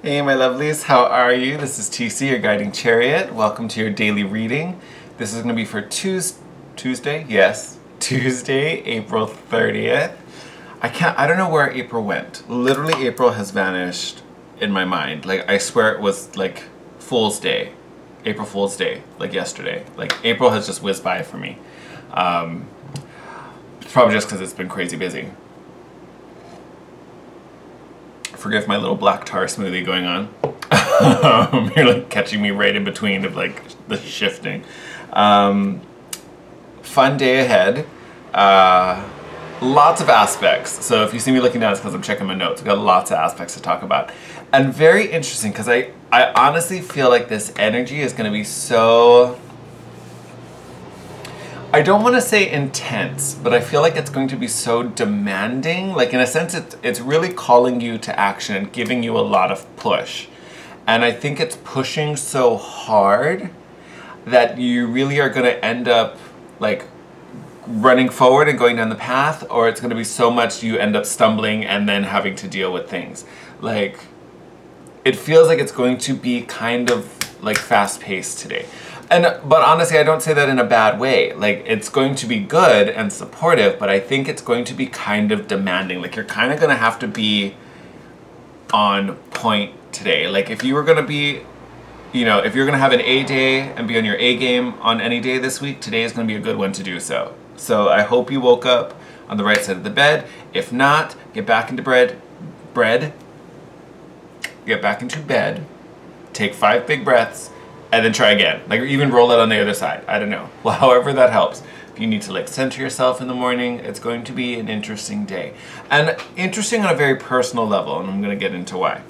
Hey my lovelies, how are you? This is TC, your guiding chariot. Welcome to your daily reading. This is going to be for Tuesday? Yes, Tuesday, April 30th. I don't know where April went. Literally April has vanished in my mind. Like I swear it was like Fool's Day. April Fool's Day, like yesterday. Like April has just whizzed by for me. It's probably just because it's been crazy busy. Forgive my little black tar smoothie going on. You're like catching me right in between of like the shifting. Fun day ahead. Lots of aspects. So if you see me looking down, it's because I'm checking my notes. We've got lots of aspects to talk about. And very interesting because I honestly feel like this energy is going to be so... I don't want to say intense, but I feel like it's going to be so demanding. Like in a sense, it's really calling you to action and giving you a lot of push. And I think it's pushing so hard that you really are going to end up like running forward and going down the path, or it's going to be so much you end up stumbling and then having to deal with things. Like it feels like it's going to be kind of like fast-paced today. But honestly, I don't say that in a bad way. Like, it's going to be good and supportive, but I think it's going to be kind of demanding. Like, you're kind of going to have to be on point today. Like, if you were going to be, you know, if you're going to have an A day and be on your A game on any day this week, today is going to be a good one to do so. So I hope you woke up on the right side of the bed. If not, get back into get back into bed, take 5 big breaths, and then try again. Like, or even roll it on the other side. I don't know. Well, however that helps. If you need to like center yourself in the morning, it's going to be an interesting day. And interesting on a very personal level, and I'm going to get into why.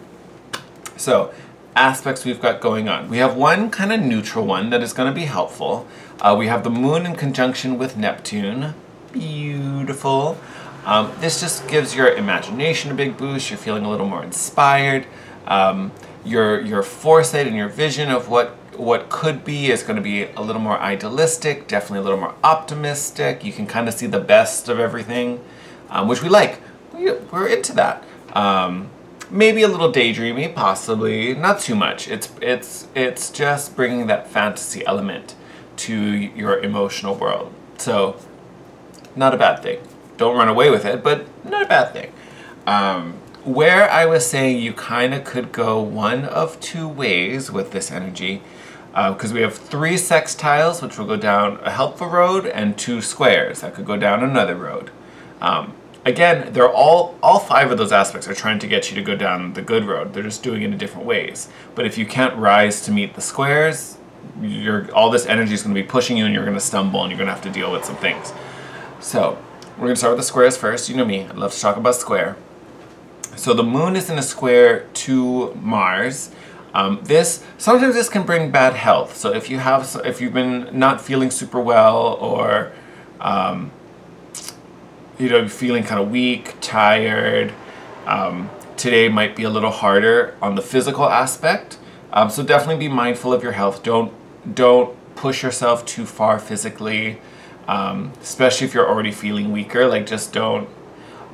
So, aspects we've got going on. We have one kind of neutral one that is going to be helpful. We have the moon in conjunction with Neptune. Beautiful. This just gives your imagination a big boost. You're feeling a little more inspired. Your foresight and your vision of what could be is going to be a little more idealistic, definitely a little more optimistic. You can kind of see the best of everything, which we like. We're into that. Maybe a little daydreamy, possibly, not too much. It's just bringing that fantasy element to your emotional world. So, not a bad thing. Don't run away with it, but not a bad thing. Where I was saying you kind of could go one of two ways with this energy, because we have 3 sextiles, which will go down a helpful road, and 2 squares that could go down another road. Again, they're all 5 of those aspects are trying to get you to go down the good road. They're just doing it in different ways. But if you can't rise to meet the squares, all this energy is going to be pushing you, and you're going to stumble, and you're going to have to deal with some things. So we're going to start with the squares first. You know me, I love to talk about square. So the moon is in a square to Mars. Sometimes this can bring bad health. So if you've been not feeling super well, or you know, feeling kind of weak, tired, today might be a little harder on the physical aspect. So definitely be mindful of your health. Don't push yourself too far physically, especially if you're already feeling weaker. Like, just don't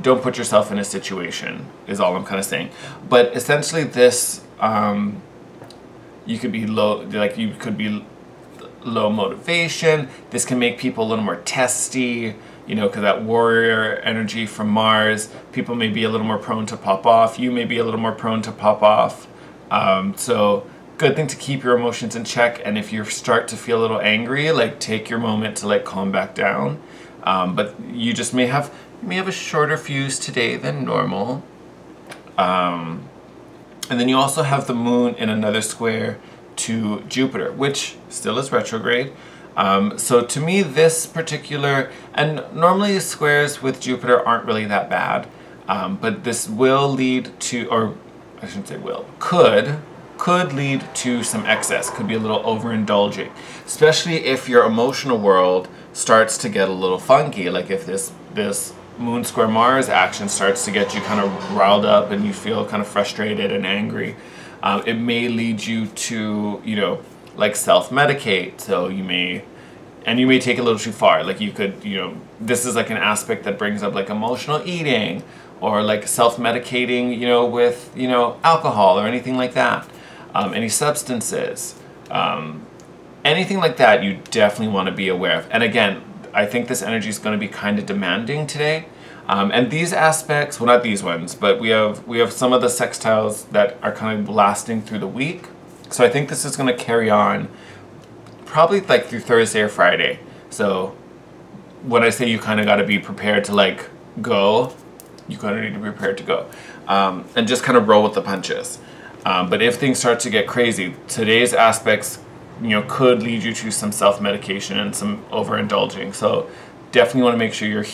put yourself in a situation, is all I'm kind of saying. But essentially this, you could be low motivation. This can make people a little more testy, you know, because that warrior energy from Mars, people may be a little more prone to pop off. You may be a little more prone to pop off. So good thing to keep your emotions in check. And if you start to feel a little angry, like take your moment to like calm back down. But you just may have a shorter fuse today than normal. And then you also have the moon in another square to Jupiter, which still is retrograde. So to me, this particular, and normally squares with Jupiter aren't really that bad, but this will lead to, or I shouldn't say will, could lead to some excess, could be a little overindulging, especially if your emotional world starts to get a little funky. Like if this Moon square Mars action starts to get you kind of riled up and you feel kind of frustrated and angry, it may lead you to, you know, like self-medicate. So you may take it a little too far. Like you could, you know, this is like an aspect that brings up like emotional eating or like self-medicating, you know, with, you know, alcohol or anything like that, any substances, anything like that, you definitely want to be aware of. And again, I think this energy is going to be kind of demanding today. And these aspects, well, not these ones, but we have some of the sextiles that are kind of lasting through the week. So I think this is going to carry on probably like through Thursday or Friday. So when I say you kind of got to be prepared to like go, you kind of need to be prepared to go, and just kind of roll with the punches. But if things start to get crazy, today's aspects, you know, could lead you to some self-medication and some overindulging. So definitely want to make sure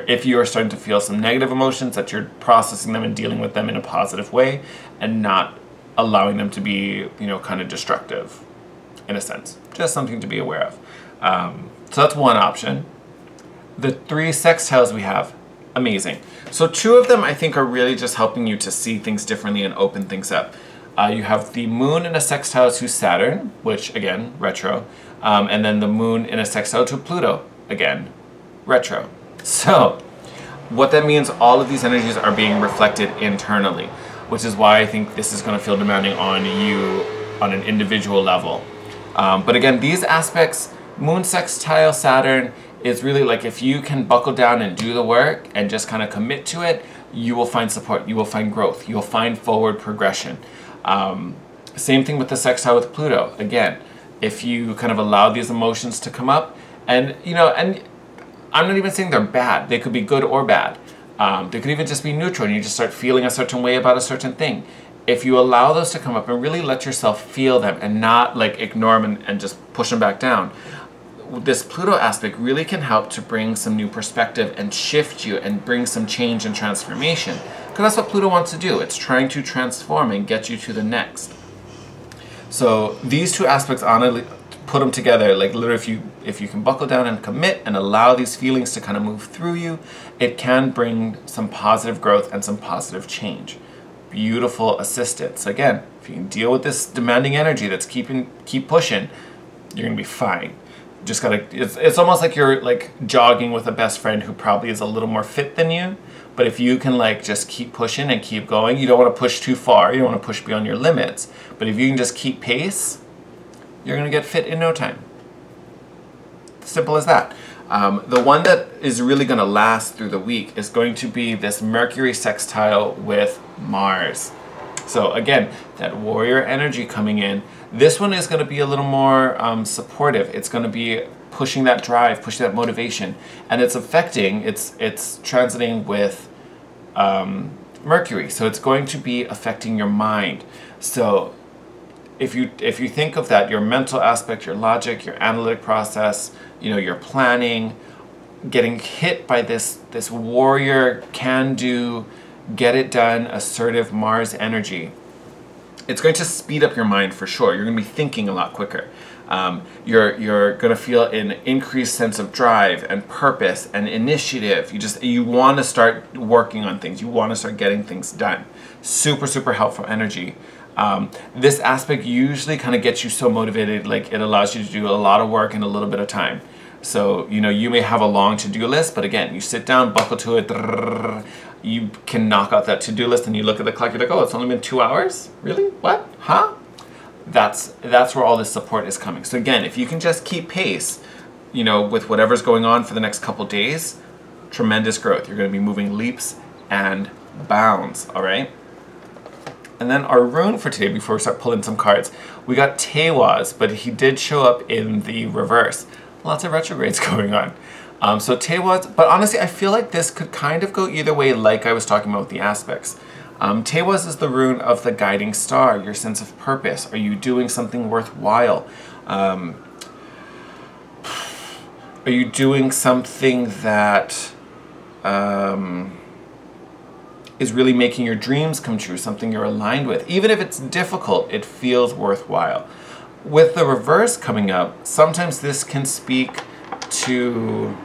if you are starting to feel some negative emotions, that you're processing them and dealing with them in a positive way, and not allowing them to be, you know, kind of destructive in a sense. Just something to be aware of. So that's one option. The 3 sextiles we have, amazing. So 2 of them I think are really just helping you to see things differently and open things up. You have the moon in a sextile to Saturn, which again, retro, and then the moon in a sextile to Pluto, again, retro. So what that means, all of these energies are being reflected internally, which is why I think this is going to feel demanding on you on an individual level. But again, these aspects, moon sextile Saturn, is really like if you can buckle down and do the work and just kind of commit to it, you will find support, you will find growth, you'll find forward progression. Same thing with the sextile with Pluto. Again, if you kind of allow these emotions to come up, and you know, and I'm not even saying they're bad, they could be good or bad. They could even just be neutral and you just start feeling a certain way about a certain thing. If you allow those to come up and really let yourself feel them and not like ignore them and just push them back down, this Pluto aspect really can help to bring some new perspective and shift you and bring some change and transformation. Because that's what Pluto wants to do. It's trying to transform and get you to the next. So these 2 aspects, honestly, put them together, like literally if you can buckle down and commit and allow these feelings to kind of move through you, it can bring some positive growth and some positive change. Beautiful assistance. Again, if you can deal with this demanding energy that's keep pushing, you're gonna be fine. Just gotta, it's almost like you're like jogging with a best friend who probably is a little more fit than you, but if you can like just keep pushing and keep going, you don't want to push too far, you don't want to push beyond your limits, but if you can just keep pace, you're gonna get fit in no time. Simple as that. The one that is really gonna last through the week is going to be this Mercury sextile with Mars. So again, that warrior energy coming in. This one is going to be a little more supportive. It's going to be pushing that drive, pushing that motivation, and it's transiting with Mercury. So it's going to be affecting your mind. So if you think of that, your mental aspect, your logic, your analytic process, you know, your planning, getting hit by this warrior, can-do, get it done, assertive Mars energy. It's going to speed up your mind for sure. You're going to be thinking a lot quicker. You're going to feel an increased sense of drive and purpose and initiative. You want to start working on things. You want to start getting things done. Super, super helpful energy. This aspect usually kind of gets you so motivated, like it allows you to do a lot of work in a little bit of time. So, you know, you may have a long to-do list, but again, you sit down, buckle to it, you can knock out that to-do list and you look at the clock, you're like, oh, it's only been 2 hours? Really? What? Huh? That's where all this support is coming. So again, if you can just keep pace, you know, with whatever's going on for the next couple days, tremendous growth. You're going to be moving leaps and bounds, all right? And then our rune for today, before we start pulling some cards, we got Tewaz, but he did show up in the reverse. Lots of retrogrades going on. So Tewaz, but honestly, I feel like this could kind of go either way, like I was talking about with the aspects. Tewaz is the rune of the guiding star, your sense of purpose. Are you doing something worthwhile? Are you doing something that is really making your dreams come true, something you're aligned with? Even if it's difficult, it feels worthwhile. With the reverse coming up, sometimes this can speak to,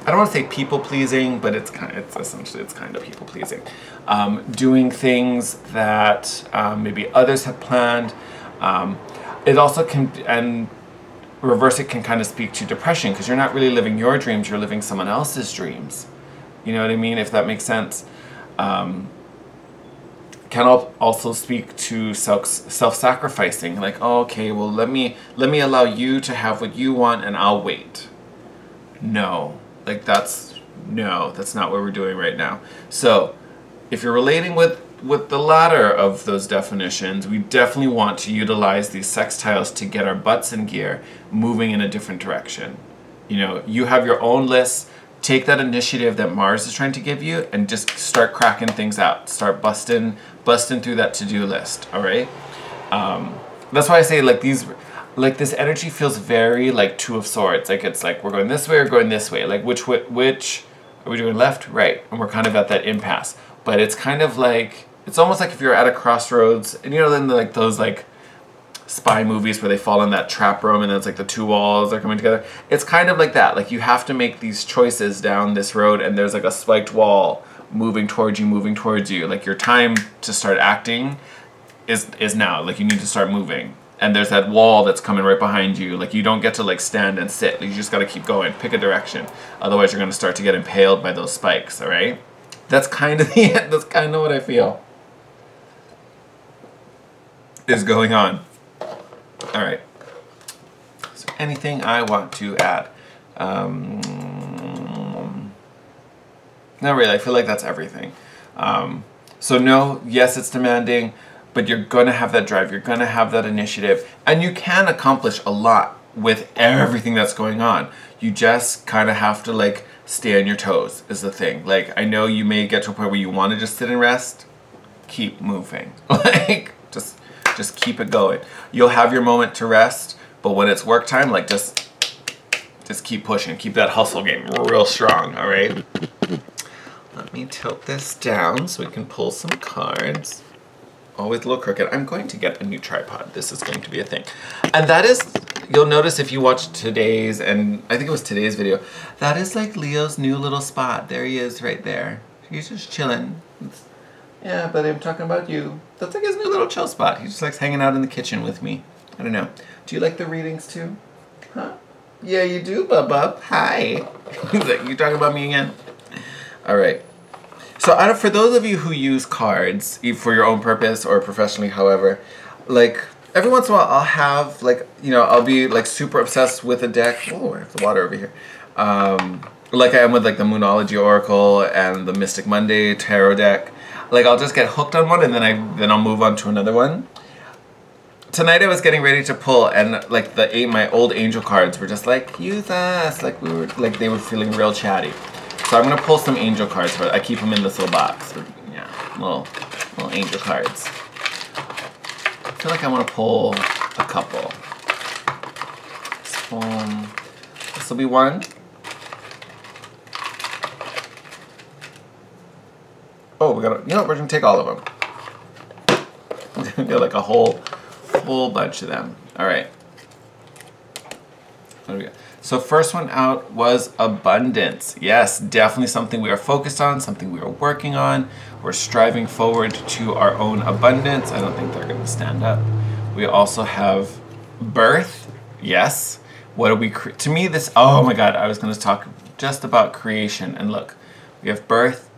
I don't want to say people-pleasing, but it's essentially kind of people-pleasing. Doing things that maybe others have planned. It also can, and reverse it can kind of speak to depression, because you're not really living your dreams, you're living someone else's dreams. You know what I mean, if that makes sense. Can also speak to self-sacrificing, like, oh, okay, well, let me allow you to have what you want and I'll wait. No, like that's not what we're doing right now. So if you're relating with the latter of those definitions, we definitely want to utilize these sextiles to get our butts in gear, moving in a different direction. You know, you have your own list. Take that initiative that Mars is trying to give you and just start cracking things out. Start busting through that to-do list, all right? That's why I say, like, this energy feels very like Two of Swords. Like, it's like we're going this way or going this way. Like, which are we doing, left, right? And we're kind of at that impasse. But it's kind of like, it's almost like if you're at a crossroads, and you know, then like those like spy movies where they fall in that trap room and then it's like the two walls are coming together. It's kind of like that. Like, you have to make these choices down this road and there's like a spiked wall moving towards you. Like, your time to start acting is now. Like, you need to start moving. And there's that wall that's coming right behind you. Like, you don't get to like stand and sit. You just got to keep going. Pick a direction. Otherwise, you're going to start to get impaled by those spikes, all right? That's kind of that's kind of what I feel is going on. All right. Is there anything I want to add? Not really. I feel like that's everything. So no, yes, it's demanding, but you're going to have that drive. You're going to have that initiative. And you can accomplish a lot with everything that's going on. You just kind of have to, like, stay on your toes is the thing. Like, I know you may get to a point where you want to just sit and rest. Keep moving. Like, just keep it going. You'll have your moment to rest, but when it's work time, like, just keep pushing. Keep that hustle game real strong, all right? Let me tilt this down so we can pull some cards. Always a little crooked. I'm going to get a new tripod. This is going to be a thing. And that is, you'll notice if you watch today's, and I think it was today's video, that is like Leo's new little spot. There he is right there. He's just chilling. Yeah, but I'm talking about you. That's like his new little chill spot. He just likes hanging out in the kitchen with me. I don't know. Do you like the readings too? Huh? Yeah, you do, Bub. Hi. He's like, you talking about me again? All right. So for those of you who use cards for your own purpose or professionally, however, like, every once in a while I'll have, like, you know, I'll be like super obsessed with a deck. Oh, I have the water over here. Like I am with like the Moonology Oracle and the Mystic Monday Tarot deck. Like, I'll just get hooked on one and then I'll move on to another one. Tonight I was getting ready to pull and like my old angel cards were just like, use us. Like, we were like, they were feeling real chatty. So I'm gonna pull some angel cards for it. I keep them in this little box. Yeah, little angel cards. I feel like I want to pull a couple. This will be one. Oh, we're gonna take all of them. We're gonna get like a whole bunch of them. All right. There we go. So first one out was abundance. Yes, definitely something we are focused on, something we are working on. We're striving forward to our own abundance. I don't think they're going to stand up. We also have birth. Yes. What do we to me this, oh my God, I was going to talk just about creation. And look, we have birth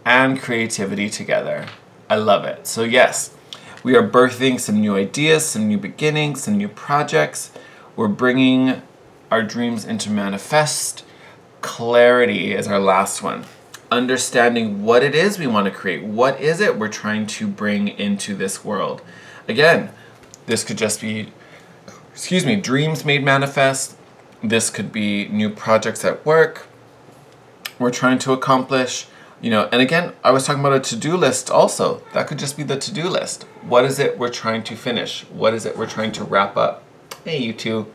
and creativity together. I love it. So yes, we are birthing some new ideas, some new beginnings, some new projects. We're bringing our dreams into manifest. Clarity is our last one. Understanding what it is we want to create. What is it we're trying to bring into this world? Again, this could just be, dreams made manifest. This could be new projects at work we're trying to accomplish. You know, and again, I was talking about a to-do list also. That could just be the to-do list. What is it we're trying to finish? What is it we're trying to wrap up? Hey, you two.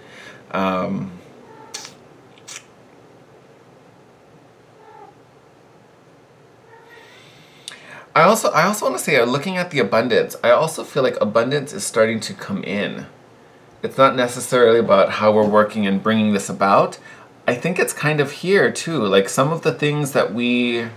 I also want to say, looking at the abundance, I also feel like abundance is starting to come in. It's not necessarily about how we're working and bringing this about. I think it's kind of here too. Like, some of the things that we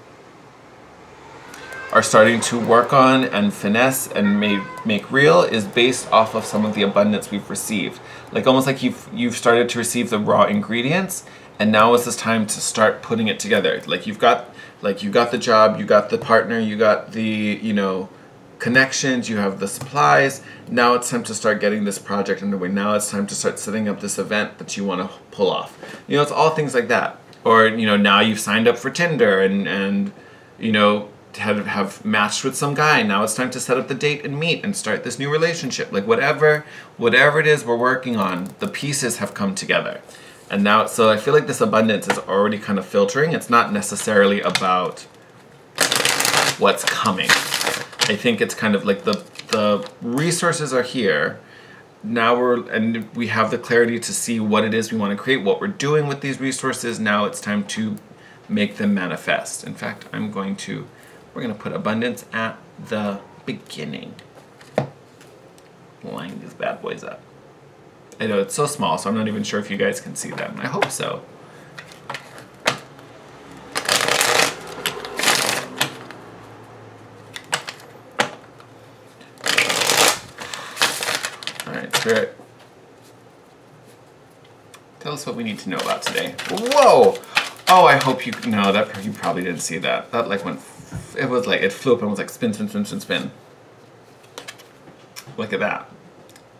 are starting to work on and finesse and make real is based off of some of the abundance we've received. Like, almost like you've started to receive the raw ingredients, and now is this time to start putting it together. Like, you've got Like you got the job, you got the partner, you got the, you know, connections, you have the supplies. Now it's time to start getting this project underway. Now it's time to start setting up this event that you want to pull off. You know, it's all things like that. Or, you know, now you've signed up for Tinder and you know, have matched with some guy. Now it's time to set up the date and meet and start this new relationship. Like whatever it is we're working on, the pieces have come together. And now, so I feel like this abundance is already kind of filtering. It's not necessarily about what's coming. I think it's kind of like the resources are here. Now we have the clarity to see what it is we want to create, what we're doing with these resources. Now it's time to make them manifest. In fact, we're going to put abundance at the beginning. Line these bad boys up. I know it's so small, so I'm not even sure if you guys can see them. I hope so. Alright, Spirit. Tell us what we need to know about today. Whoa! Oh, I hope you probably didn't see that. That like went, it flew up and was like spin, spin, spin, spin, spin. Look at that.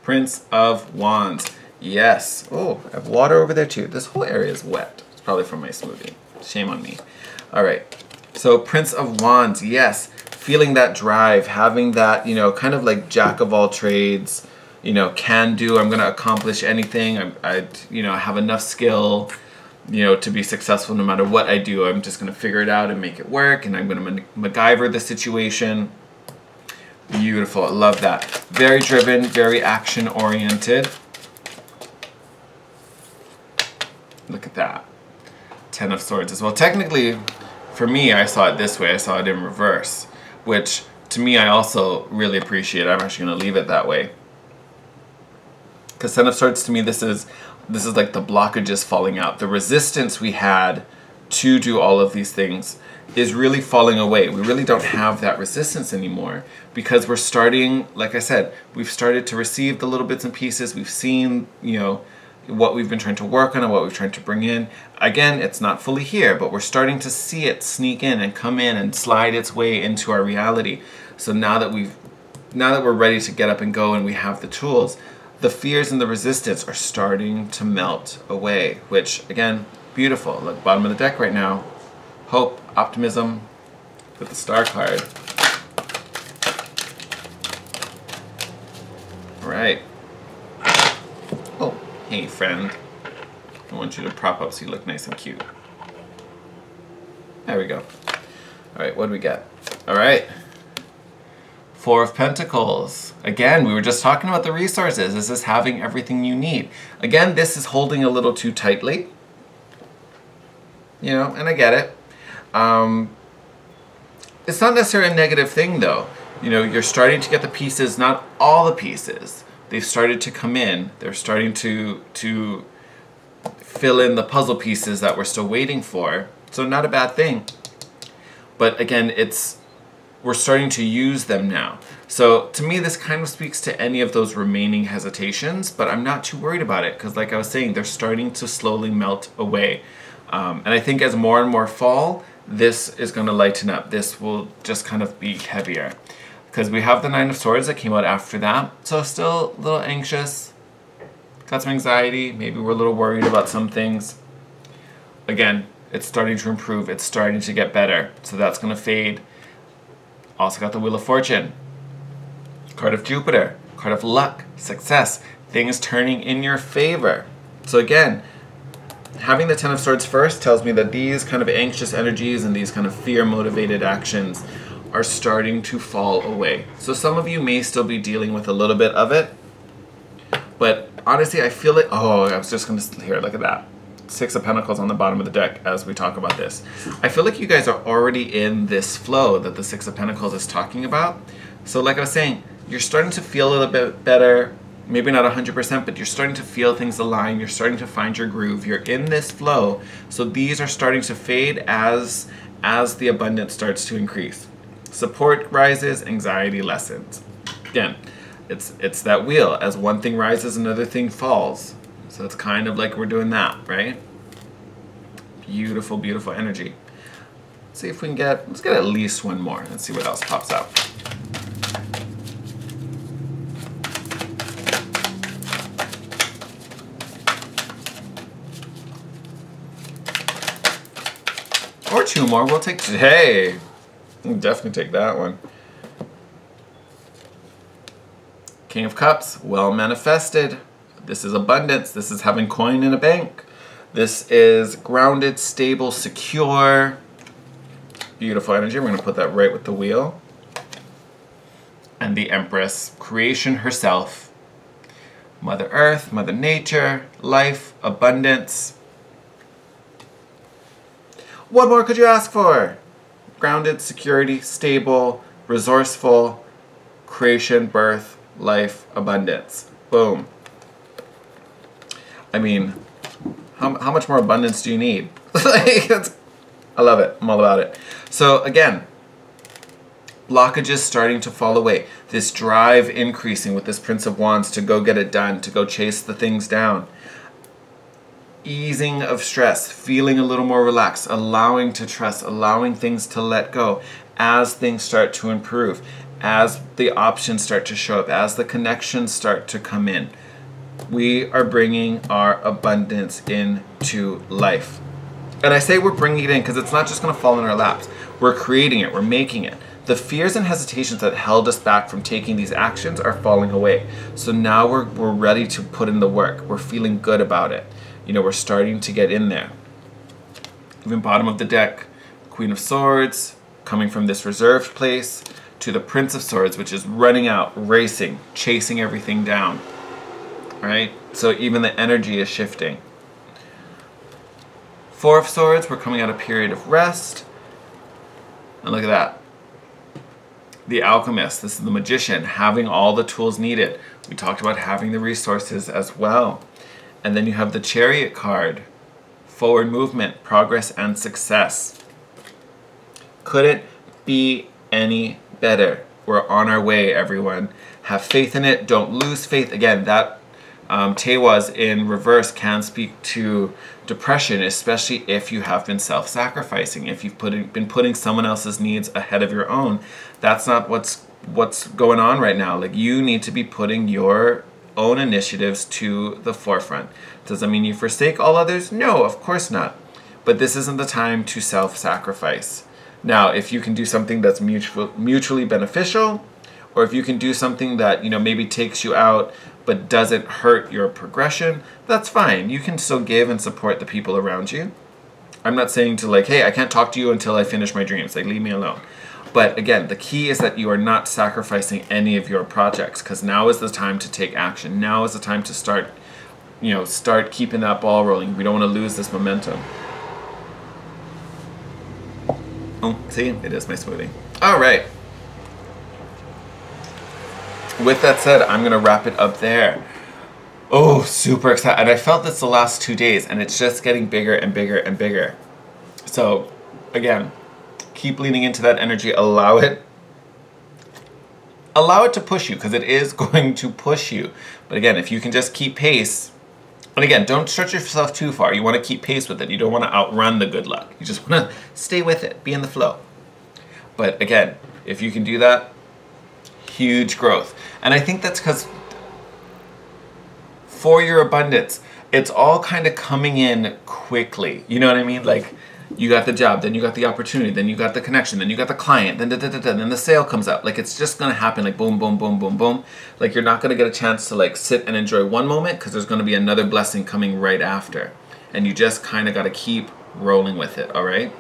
Prince of Wands. Yes. Oh, I have water over there too. This whole area is wet. It's probably from my smoothie. Shame on me. All right. So Prince of Wands. Yes. Feeling that drive, having that, you know, kind of like jack of all trades, you know, can do. I'm going to accomplish anything. I you know, have enough skill, you know, to be successful no matter what I do. I'm just going to figure it out and make it work. And I'm going to MacGyver the situation. Beautiful. I love that. Very driven, very action-oriented. Look at that. Ten of Swords as well. Technically, for me, I saw it this way. I saw it in reverse, which to me, I also really appreciate. I'm actually going to leave it that way. Because Ten of Swords, to me, this is like the blockages falling out. The resistance we had to do all of these things is really falling away. We really don't have that resistance anymore because we're starting, like I said, we've started to receive the little bits and pieces. We've seen, you know, what we've been trying to work on and what we've tried to bring in. Again, it's not fully here, but we're starting to see it sneak in and come in and slide its way into our reality. So now that we're ready to get up and go and we have the tools, the fears and the resistance are starting to melt away, which again, beautiful. Look, bottom of the deck right now. Hope, optimism with the Star card. All right. Oh, hey friend. I want you to prop up so you look nice and cute. There we go. All right, what do we got? All right. Four of Pentacles. Again, we were just talking about the resources. This is having everything you need. Again, this is holding a little too tightly. You know, and I get it. It's not necessarily a negative thing though. You know, you're starting to get the pieces, not all the pieces. They've started to come in. They're starting to fill in the puzzle pieces that we're still waiting for. So not a bad thing. But again, we're starting to use them now. So to me, this kind of speaks to any of those remaining hesitations, but I'm not too worried about it because like I was saying, they're starting to slowly melt away. And I think as more and more fall, this is going to lighten up. This will just kind of be heavier. Because we have the Nine of Swords that came out after that. So still a little anxious. Got some anxiety. Maybe we're a little worried about some things. Again, it's starting to improve. It's starting to get better. So that's going to fade. Also got the Wheel of Fortune. Card of Jupiter. Card of luck. Success. Things turning in your favor. So again, having the Ten of Swords first tells me that these kind of anxious energies and these kind of fear-motivated actions are starting to fall away. So some of you may still be dealing with a little bit of it, but honestly, I feel it. Oh, I was just going to, here, look at that. Six of Pentacles on the bottom of the deck as we talk about this. I feel like you guys are already in this flow that the Six of Pentacles is talking about. So like I was saying, you're starting to feel a little bit better. Maybe not 100%, but you're starting to feel things align. You're starting to find your groove. You're in this flow. So these are starting to fade as the abundance starts to increase. Support rises, anxiety lessens. Again, it's that wheel. As one thing rises, another thing falls. So it's kind of like we're doing that, right? Beautiful, beautiful energy. Let's see if we can let's get at least one more. Let's see what else pops out. Or two more, we'll take, hey, we'll definitely take that one. King of Cups, well manifested. This is abundance. This is having coin in a bank. This is grounded, stable, secure. Beautiful energy. We're going to put that right with the wheel. And the Empress, creation herself. Mother Earth, Mother Nature, life, abundance. What more could you ask for? Grounded, security, stable, resourceful, creation, birth, life, abundance. Boom. I mean, how much more abundance do you need? Like, I love it. I'm all about it. So again, blockages starting to fall away. This drive increasing with this Prince of Wands to go get it done, to go chase the things down. Easing of stress, feeling a little more relaxed, allowing to trust, allowing things to let go as things start to improve, as the options start to show up, as the connections start to come in. We are bringing our abundance into life. And I say we're bringing it in because it's not just going to fall in our laps. We're creating it. We're making it. The fears and hesitations that held us back from taking these actions are falling away. So now we're ready to put in the work. We're feeling good about it. You know, we're starting to get in there. Even bottom of the deck, Queen of Swords, coming from this reserved place to the Prince of Swords, which is running out, racing, chasing everything down. All right? So even the energy is shifting. Four of Swords, we're coming out a period of rest. And look at that. The Alchemist, this is the Magician, having all the tools needed. We talked about having the resources as well. And then you have the Chariot card. Forward movement, progress, and success. Couldn't be any better. We're on our way, everyone. Have faith in it. Don't lose faith. Again, that Tewaz in reverse can speak to depression, especially if you have been self-sacrificing. If you've been putting someone else's needs ahead of your own. That's not what's going on right now. Like, you need to be putting your own initiatives to the forefront. Does that mean you forsake all others? No, of course not. But this isn't the time to self-sacrifice. Now, if you can do something that's mutually beneficial, or if you can do something that, you know, maybe takes you out but doesn't hurt your progression, that's fine. You can still give and support the people around you. I'm not saying to, like, hey, I can't talk to you until I finish my dreams. Like, leave me alone. But again, the key is that you are not sacrificing any of your projects, because now is the time to take action. Now is the time to start, you know, start keeping that ball rolling. We don't want to lose this momentum. Oh, see, it is my smoothie. All right. With that said, I'm going to wrap it up there. Oh, super excited. And I felt this the last 2 days, and it's just getting bigger and bigger and bigger. So, again, keep leaning into that energy. Allow it to push you, because it is going to push you. But again, if you can just keep pace, and again, don't stretch yourself too far. You want to keep pace with it. You don't want to outrun the good luck. You just want to stay with it, be in the flow. But again, if you can do that, huge growth. And I think that's because for your abundance, it's all kind of coming in quickly. You know what I mean? Like, you got the job, then you got the opportunity, then you got the connection, then you got the client, then then the sale comes out. Like, it's just going to happen, like, boom, boom, boom, boom, boom. Like, you're not going to get a chance to, like, sit and enjoy one moment, because there's going to be another blessing coming right after. And you just kind of got to keep rolling with it, all right?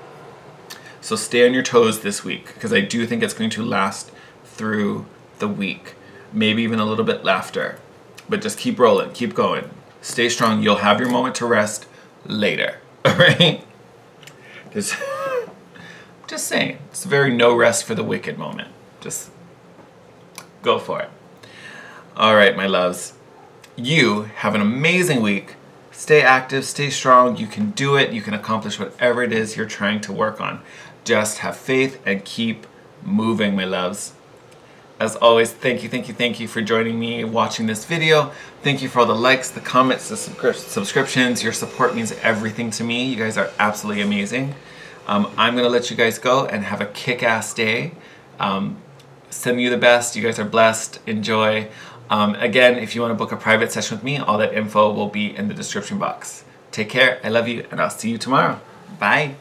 So stay on your toes this week, because I do think it's going to last through the week. Maybe even a little bit after. But just keep rolling, keep going. Stay strong. You'll have your moment to rest later, all right? Just saying, it's a very no rest for the wicked moment. Just go for it. All right, my loves. You have an amazing week. Stay active, stay strong. You can do it. You can accomplish whatever it is you're trying to work on. Just have faith and keep moving, my loves. As always, thank you for joining me, watching this video. Thank you for all the likes, the comments, the subscriptions. Your support means everything to me. You guys are absolutely amazing. I'm going to let you guys go and have a kick-ass day. Send you the best. You guys are blessed. Enjoy. Again, if you want to book a private session with me, all that info will be in the description box. Take care. I love you, and I'll see you tomorrow. Bye.